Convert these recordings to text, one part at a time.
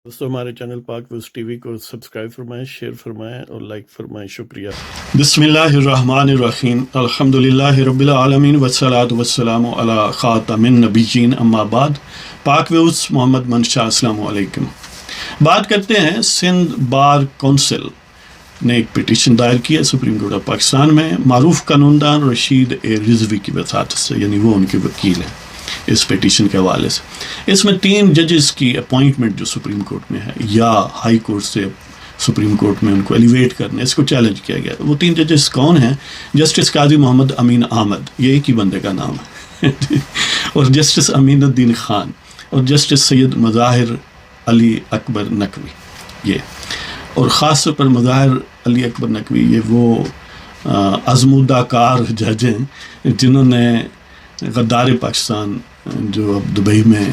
دوستوں ہمارے چینل پاک ویوز ٹی وی کو سبسکرائب فرمائیں، شیئر فرمائیں اور لائک فرمائیں، شکریہ۔ بسم اللہ الرحمن الرحیم، الحمد للہ رب العالمین والصلاة والسلام علی خاتم النبیین، اما بعد۔ پاک ویوز محمد منشا، السلام علیکم۔ بات کرتے ہیں سندھ بار کونسل نے ایک پٹیشن دائر کی ہے سپریم کورٹ آف پاکستان میں، معروف قانوندان رشید اے رضوی کی وساطت سے، یعنی وہ ان کے وکیل ہیں اس پٹیشن کے حوالے سے۔ اس میں 3 ججز کی اپوائنٹمنٹ جو سپریم کورٹ میں ہے یا ہائی کورٹ سے سپریم کورٹ میں ان کو ایلیویٹ کرنے، اس کو چیلنج کیا گیا۔ وہ 3 ججز کون ہیں؟ جسٹس قاضی محمد امین احمد، یہ ایک ہی بندے کا نام ہے، اور جسٹس امین الدین خان، اور جسٹس سید مظاہر علی اکبر نقوی۔ یہ اور خاص طور پر مظاہر علی اکبر نقوی یہ وہ آزمودہ کار جج ہیں جنہوں نے غدار پاکستان جو اب دبئی میں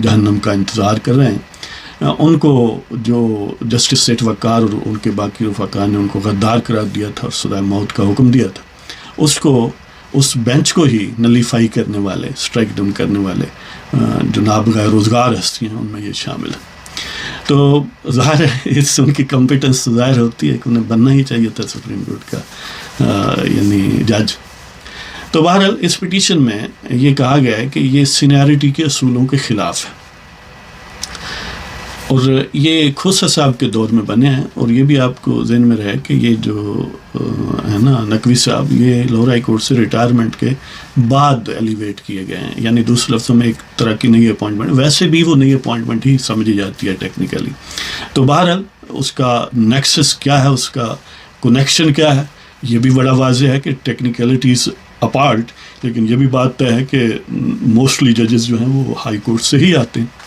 جہنم کا انتظار کر رہے ہیں، ان کو جو جسٹس سیٹھ وقار اور ان کے باقی رفقا نے ان کو غدار قرار دیا تھا اور سزائے موت کا حکم دیا تھا، اس بینچ کو ہی نلیفائی کرنے والے، اسٹرائک ڈاؤن کرنے والے جو نابغہ روزگار ہستی ہیں، ان میں یہ شامل ہے۔ تو ظاہر ہے اس سے ان کی کمپیٹنس ظاہر ہوتی ہے کہ انہیں بننا ہی چاہیے تھا سپریم کورٹ کا یعنی جج۔ تو بہرحال اس پٹیشن میں یہ کہا گیا ہے کہ یہ سینیارٹی کے اصولوں کے خلاف ہے، اور یہ کھوسا صاحب کے دور میں بنے ہیں، اور یہ بھی آپ کو ذہن میں رہے کہ یہ جو ہے نا نقوی صاحب، یہ لاہور ہائی کورٹ سے ریٹائرمنٹ کے بعد ایلیویٹ کیے گئے ہیں، یعنی دوسرے لفظوں میں ایک طرح کی نئی اپوائنٹمنٹ، ویسے بھی وہ نئی اپوائنٹمنٹ ہی سمجھی جاتی ہے ٹیکنیکلی۔ تو بہرحال اس کا نیکسس کیا ہے، اس کا کنیکشن کیا ہے، یہ بھی بڑا واضح ہے کہ ٹیکنیکلٹیز اپارٹ، لیکن یہ بھی بات طے ہے کہ موسٹلی ججز جو ہیں وہ ہائی کورٹ سے ہی آتے ہیں۔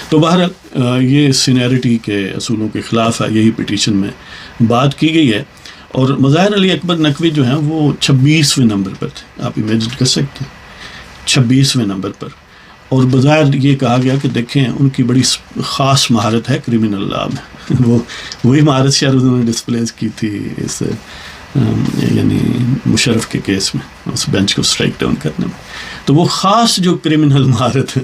تو بہرحال یہ سینیارٹی کے اصولوں کے خلاف ہے، یہی پٹیشن میں بات کی گئی ہے۔ اور مظاہر علی اکبر نقوی جو ہیں وہ 26ویں نمبر پر تھے، آپ امیجن کر سکتے ہیں 26ویں نمبر پر، اور بظاہر یہ کہا گیا کہ دیکھیں ان کی بڑی خاص مہارت ہے کرمنل لا میں، وہی مہارت شاید انہوں نے ڈسپلیز کی تھی اس یعنی مشرف کے کیس میں، اس بینچ کو اسٹرائک ڈاؤن کرنے میں۔ تو وہ خاص جو کرمنل مہارت ہے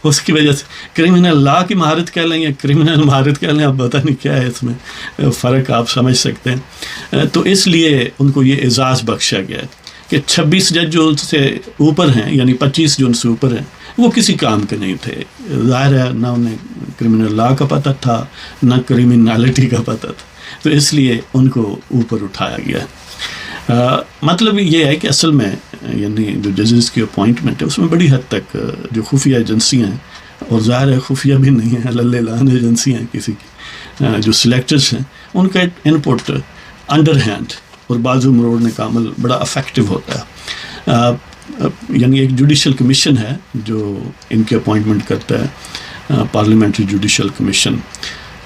اس کی وجہ سے، کرمنل لا کی مہارت کہہ لیں یا کرمنل مہارت کہہ لیں، آپ پتہ نہیں کیا ہے اس میں فرق، آپ سمجھ سکتے ہیں۔ تو اس لیے ان کو یہ اعزاز بخشا گیا ہے کہ 26 جج جو ان سے اوپر ہیں، یعنی 25 جو ان سے اوپر ہیں، وہ کسی کام کے نہیں تھے۔ ظاہر ہے نہ انہیں کرمنل لا کا پتہ تھا، نہ کرمنالٹی کا پتہ تھا، تو اس لیے ان کو اوپر اٹھایا گیا۔ مطلب یہ ہے کہ اصل میں یعنی جو ججز کی اپوائنٹمنٹ ہے اس میں بڑی حد تک جو خفیہ ایجنسیاں ہیں، اور ظاہر ہے خفیہ بھی نہیں ہیں، للے لان ایجنسیاں ہیں کسی کی، جو سلیکٹرز ہیں ان کا ان پٹ انڈر ہینڈ اور بازو مروڑنے کا عمل بڑا افیکٹو ہوتا ہے۔ یعنی ایک جوڈیشل کمیشن ہے جو ان کی اپوائنٹمنٹ کرتا ہے، پارلیمنٹری جوڈیشل کمیشن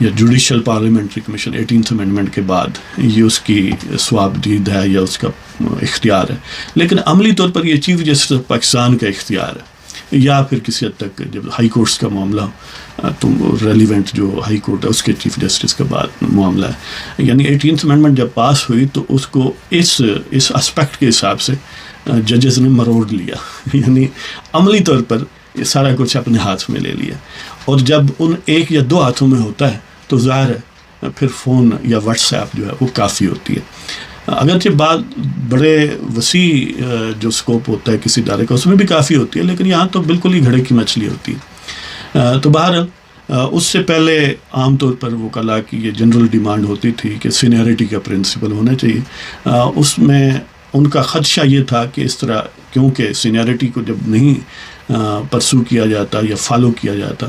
یا judicial parliamentary commission 18th amendment کے بعد، یہ اس کی ثواب دید ہے یا اس کا اختیار ہے، لیکن عملی طور پر یہ چیف جسٹس آف پاکستان کا اختیار ہے، یا پھر کسی حد تک جب ہائی کورٹس کا معاملہ تو ریلیونٹ جو ہائی کورٹ ہے اس کے چیف جسٹس کے بعد معاملہ ہے۔ یعنی 18th امینڈمنٹ جب پاس ہوئی تو اس کو اس اسپیکٹ کے حساب سے ججز نے مروڑ لیا، یعنی عملی طور پر یہ سارا کچھ اپنے ہاتھ میں لے لیا، اور جب ان 1 یا 2 ہاتھوں میں ہوتا ہے تو ظاہر ہے پھر فون یا واٹس ایپ جو ہے وہ کافی ہوتی ہے۔ اگرچہ بعد بڑے وسیع جو سکوپ ہوتا ہے کسی ادارے کا اس میں بھی کافی ہوتی ہے، لیکن یہاں تو بالکل ہی گھڑے کی مچھلی ہوتی ہے۔ تو بہرحال اس سے پہلے عام طور پر وہ کلا کی یہ جنرل ڈیمانڈ ہوتی تھی کہ سینیارٹی کا پرنسپل ہونا چاہیے۔ اس میں ان کا خدشہ یہ تھا کہ اس طرح کیونکہ سینیارٹی کو جب نہیں پرسو کیا جاتا یا فالو کیا جاتا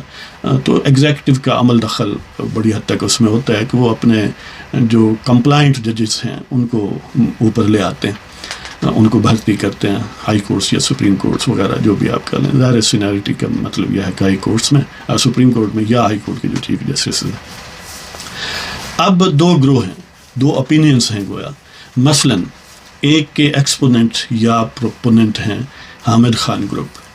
تو ایگزیکٹو کا عمل دخل بڑی حد تک اس میں ہوتا ہے کہ وہ اپنے جو کمپلائنٹ ججز ہیں ان کو اوپر لے آتے ہیں، ان کو بھرتی کرتے ہیں ہائی کورٹس یا سپریم کورٹس وغیرہ جو بھی آپ کر لیں۔ ظاہر سینیارٹی کا مطلب یہ ہے کہ ہائی کورٹس میں، سپریم کورٹ میں یا ہائی کورٹ کے جو چیف جسٹس ہیں۔ اب 2 گروہ ہیں، 2 اوپینینس ہیں گویا، مثلاً ایک کے ایکسپوننٹ یا پروپوننٹ ہیں حامد خان گروپ،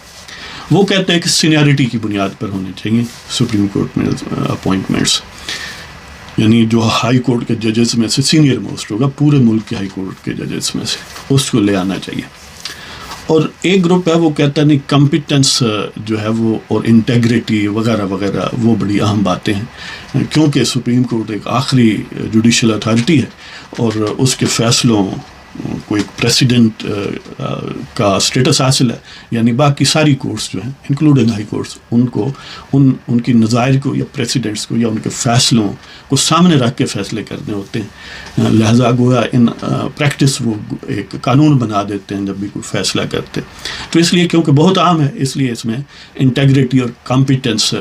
وہ کہتے ہیں کہ سینیارٹی کی بنیاد پر ہونی چاہیے سپریم کورٹ میں اپوائنٹمنٹس، یعنی جو ہائی کورٹ کے ججز میں سے سینئر موسٹ ہوگا پورے ملک کے ہائی کورٹ کے ججز میں سے، اس کو لے آنا چاہیے۔ اور ایک گروپ ہے وہ کہتا ہے نہیں کمپیٹنس جو ہے وہ اور انٹیگریٹی وغیرہ وغیرہ وہ بڑی اہم باتیں ہیں، کیونکہ سپریم کورٹ ایک آخری جوڈیشل اتھارٹی ہے اور اس کے فیصلوں کو ایک پریسیڈنٹ کا اسٹیٹس حاصل ہے، یعنی باقی ساری کورٹس جو ہیں انکلوڈنگ ہائی کورٹس ان کو ان کی نظائر کو یا پریسیڈنٹس کو یا ان کے فیصلوں کو سامنے رکھ کے فیصلے کرنے ہوتے ہیں، لہذا گویا ان پریکٹس وہ ایک قانون بنا دیتے ہیں جب بھی کوئی فیصلہ کرتے. تو اس لیے کیونکہ بہت عام ہے اس لیے اس میں انٹیگریٹی اور کمپیٹنس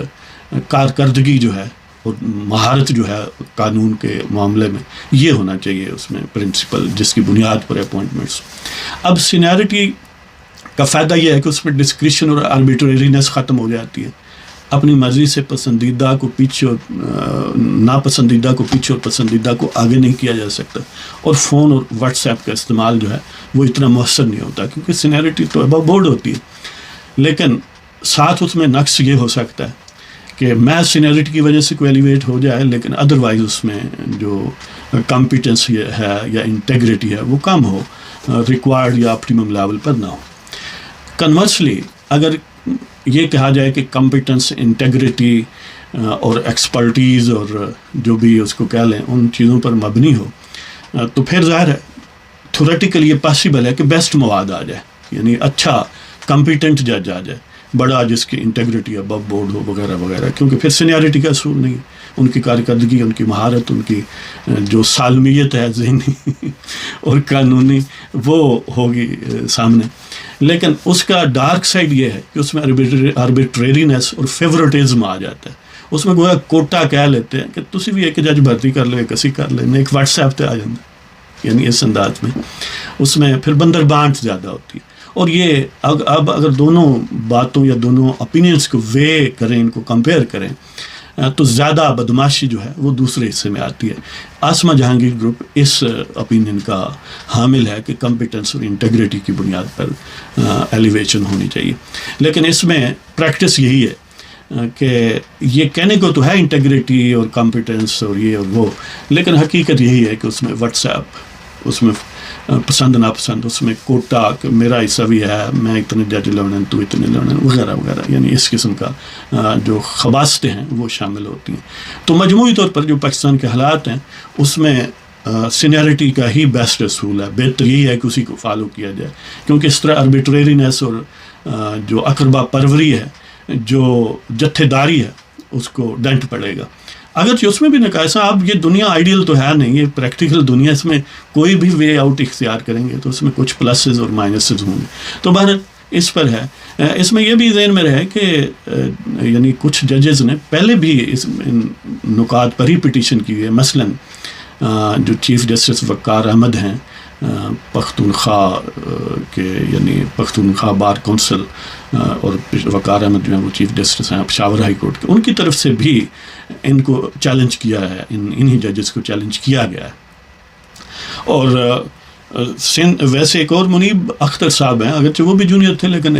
کارکردگی جو ہے اور مہارت جو ہے قانون کے معاملے میں یہ ہونا چاہیے اس میں پرنسپل جس کی بنیاد پر اپوائنٹمنٹس. اب سینیرٹی کا فائدہ یہ ہے کہ اس میں ڈسکریشن اور آربیٹرینس ختم ہو جاتی ہے، اپنی مرضی سے پسندیدہ کو پیچھے اور ناپسندیدہ کو پیچھے اور پسندیدہ کو آگے نہیں کیا جا سکتا، اور فون اور واٹس ایپ کا استعمال جو ہے وہ اتنا مؤثر نہیں ہوتا کیونکہ سینیرٹی تو ابو بورڈ ہوتی ہے. لیکن ساتھ اس میں نقص یہ ہو سکتا ہے کہ میں سینیرٹی کی وجہ سے کوئی ایلیویٹ ہو جائے لیکن ادروائز اس میں جو کمپیٹنس ہے یا انٹیگریٹی ہے وہ کم ہو، ریکوائرڈ یا آپٹیمم لیول پر نہ ہو. کنورسلی اگر یہ کہا جائے کہ کمپیٹنس، انٹیگریٹی اور ایکسپرٹیز اور جو بھی اس کو کہہ لیں ان چیزوں پر مبنی ہو تو پھر ظاہر ہے تھیوریٹیکلی یہ پاسبل ہے کہ بیسٹ مواد آ جائے، یعنی اچھا کمپیٹنٹ جج آ جائے، بڑا جس کی انٹیگریٹی ابو بورڈ ہو وغیرہ وغیرہ، کیونکہ پھر سینیارٹی کا اصول نہیں، ان کی کارکردگی، ان کی مہارت، ان کی جو سالمیت ہے ذہنی اور قانونی وہ ہوگی سامنے. لیکن اس کا ڈارک سائڈ یہ ہے کہ اس میں آربیٹرینس اور فیورٹزم آ جاتا ہے. اس میں گویا کوٹا کہہ لیتے ہیں کہ تسی بھی ایک جج بھرتی کر لو، ایک اسی کر لیں، ایک واٹس ایپ پہ آ جاتا، یعنی اس انداز میں اس میں پھر بندر بانٹ زیادہ ہوتی ہے. اور یہ اب اگر دونوں باتوں یا دونوں اپینینس کو وے کریں، ان کو کمپیئر کریں تو زیادہ بدماشی جو ہے وہ دوسرے حصے میں آتی ہے. آسما جہانگیر گروپ اس اپینین کا حامل ہے کہ کمپیٹنس اور انٹیگریٹی کی بنیاد پر ایلیویشن ہونی چاہیے. لیکن اس میں پریکٹس یہی ہے کہ یہ کہنے کو تو ہے انٹیگریٹی اور کمپیٹنس اور یہ اور وہ، لیکن حقیقت یہی ہے کہ اس میں واٹس ایپ، اس میں پسند ناپسند، اس میں کوٹا کہ میرا حصہ بھی ہے، میں اتنے جج لڑن تو اتنے لڑن وغیرہ وغیرہ، یعنی اس قسم کا جو خباستیں ہیں وہ شامل ہوتی ہیں. تو مجموعی طور پر جو پاکستان کے حالات ہیں اس میں سینیرٹی کا ہی بیسٹ اصول ہے، بہتر یہی ہے کہ اسی کو فالو کیا جائے، کیونکہ اس طرح آربیٹرینس اور جو اقربا پروری ہے، جو جتھے داری ہے، اس کو ڈنٹ پڑے گا. اگرچہ اس میں بھی نکاسا اب یہ دنیا آئیڈیل تو ہے نہیں، یہ پریکٹیکل دنیا، اس میں کوئی بھی وے آؤٹ اختیار کریں گے تو اس میں کچھ پلسز اور مائنسز ہوں گے. تو بہرحال اس پر ہے. اس میں یہ بھی ذہن میں رہے کہ یعنی کچھ ججز نے پہلے بھی اس نکات پر ہی پٹیشن کی ہے. مثلاً جو چیف جسٹس وقار احمد ہیں پختونخوا کے، یعنی پختونخوا بار کونسل، اور وقار احمد جو ہیں وہ چیف جسٹس ہیں پشاور ہائی کورٹ کے، ان کی طرف سے بھی ان کو چیلنج کیا ہے، انہی ججز کو چیلنج کیا گیا ہے. اور ویسے ایک اور منیب اختر صاحب ہیں، اگرچہ وہ بھی جونیئر تھے لیکن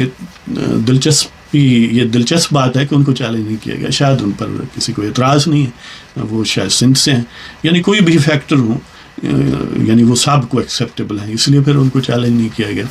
یہ دلچسپ بات ہے کہ ان کو چیلنج نہیں کیا گیا. شاید ان پر کسی کو اعتراض نہیں ہے، وہ شاید سندھ سے ہیں، یعنی کوئی بھی فیکٹر ہوں، یعنی وہ سب کو ایکسیپٹیبل ہیں، اس لیے پھر ان کو چیلنج نہیں کیا گیا.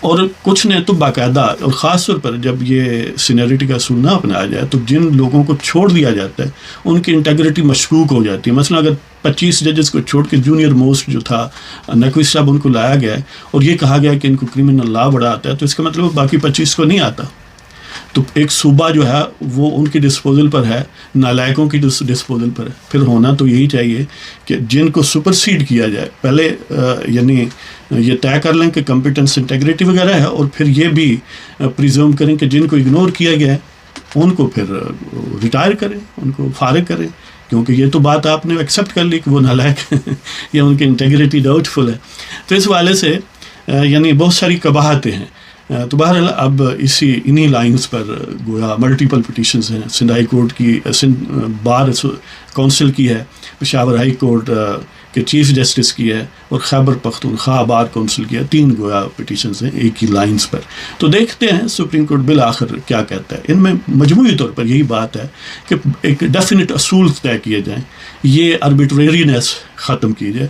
اور کچھ نے تو باقاعدہ، اور خاص طور پر جب یہ سینیرٹی کا اصول نہ اپنایا جائے تو جن لوگوں کو چھوڑ دیا جاتا ہے ان کی انٹیگریٹی مشکوک ہو جاتی ہے. مثلا اگر 25 ججز کو چھوڑ کے جونیئر موسٹ جو تھا نقوی صاحب، ان کو لایا گیا ہے اور یہ کہا گیا کہ ان کو کرمنل لا بڑا آتا ہے، تو اس کا مطلب باقی 25 کو نہیں آتا. تو ایک صوبہ جو ہے وہ ان کی ڈسپوزل پر ہے، نالائقوں کی ڈسپوزل پر ہے. پھر ہونا تو یہی چاہیے کہ جن کو سپرسیڈ کیا جائے، پہلے یعنی یہ طے کر لیں کہ کمپیٹنس، انٹیگریٹی وغیرہ ہے، اور پھر یہ بھی پریزیوم کریں کہ جن کو اگنور کیا گیا ہے ان کو پھر ریٹائر کریں، ان کو فارغ کریں، کیونکہ یہ تو بات آپ نے ایکسیپٹ کر لی کہ وہ نالائق یا ان کی انٹیگریٹی ڈاؤٹ فل ہے. تو اس والے سے یعنی بہت ساری قباحتیں ہیں. تو بہرحال اب انہی لائنز پر گویا ملٹیپل پٹیشنز ہیں. سندھ ہائی کورٹ کی، سندھ بار کونسل کی ہے، پشاور ہائی کورٹ کے چیف جسٹس کی ہے، اور خیبر پختونخوا بار کونسل کی ہے. 3 گویا پٹیشنز ہیں ایک ہی لائنز پر. تو دیکھتے ہیں سپریم کورٹ بالآخر کیا کہتا ہے. ان میں مجموعی طور پر یہی بات ہے کہ ایک ڈیفینٹ اصول طے کیے جائیں، یہ آربیٹرینس ختم کی جائے.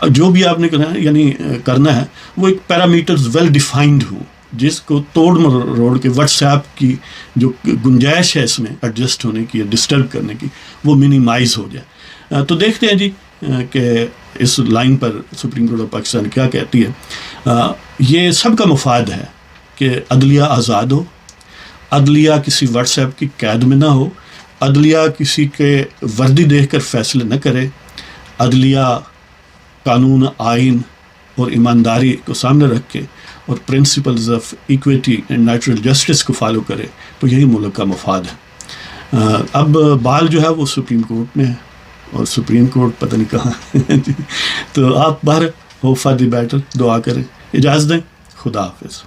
جو بھی آپ نے کرنا ہے وہ ایک پیرامیٹرز ویل ڈیفائنڈ ہوں، جس کو توڑ مروڑ کے واٹس ایپ کی جو گنجائش ہے اس میں ایڈجسٹ ہونے کی یا ڈسٹرب کرنے کی وہ منیمائز ہو جائے. تو دیکھتے ہیں جی کہ اس لائن پر سپریم کورٹ آف پاکستان کیا کہتی ہے. یہ سب کا مفاد ہے کہ عدلیہ آزاد ہو، عدلیہ کسی واٹس ایپ کی قید میں نہ ہو، عدلیہ کسی کے وردی دیکھ کر فیصلے نہ کرے، عدلیہ قانون، آئین اور ایمانداری کو سامنے رکھ کے اور principles of equity and natural justice کو فالو کرے، تو یہی ملک کا مفاد ہے. اب بال جو ہے وہ سپریم کورٹ میں ہے اور سپریم کورٹ پتہ نہیں کہاں. تو آپ باہر ہوپ فار دی بیٹر دعا کریں. اجازت دیں. خدا حافظ.